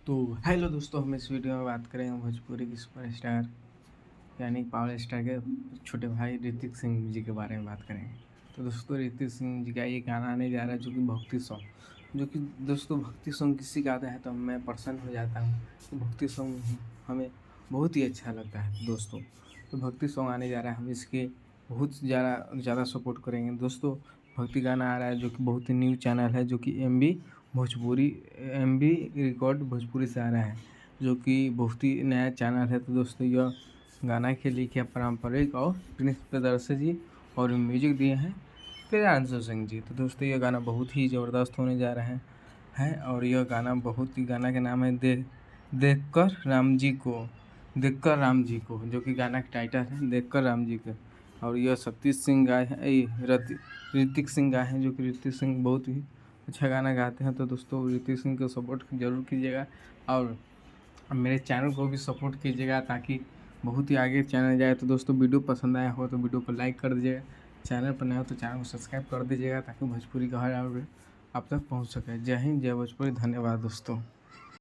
तो हेलो दोस्तों, हम इस वीडियो में बात करेंगे भोजपुरी की सुपरस्टार यानी पावर स्टार के छोटे भाई ऋतिक सिंह जी के बारे में बात करेंगे। तो दोस्तों, ऋतिक सिंह जी का ये गाना आने जा रहा है जो कि भक्ति सॉन्ग, जो कि दोस्तों भक्ति सॉन्ग किसी का आता है तो मैं प्रसन्न हो जाता हूँ। तो भक्ति सॉन्ग हमें बहुत ही अच्छा लगता है दोस्तों। तो भक्ति सॉन्ग आने जा रहा है, हम इसके बहुत ज़्यादा सपोर्ट करेंगे दोस्तों। भक्ति गाना आ रहा है जो कि बहुत ही न्यू चैनल है, जो कि एम बी रिकॉर्ड भोजपुरी से आ रहा है, जो कि बहुत ही नया चैनल है। तो दोस्तों, यह गाना के लिखे पारंपरिक और प्रिंस प्रियदर्शी जी और म्यूजिक दिए हैं प्रियांशु सिंह जी। तो दोस्तों, यह गाना बहुत ही ज़बरदस्त होने जा रहा है और यह गाना गाना का नाम है देखकर राम जी को, जो कि गाना का टाइटल है देखकर राम जी को। और यह सतीश सिंह गाए हैं, ऋतिक सिंह गाए हैं, जो कि ऋतिक सिंह बहुत ही अच्छा गाना गाते हैं। तो दोस्तों, ऋतिक सिंह को सपोर्ट जरूर कीजिएगा और मेरे चैनल को भी सपोर्ट कीजिएगा ताकि बहुत ही आगे चैनल जाए। तो दोस्तों, वीडियो पसंद आया हो तो वीडियो को लाइक कर दीजिएगा, चैनल पर नया हो तो चैनल को सब्सक्राइब कर दीजिएगा ताकि भोजपुरी का हर आप तक पहुंच सके। जय हिंद, जय भोजपुरी। धन्यवाद दोस्तों।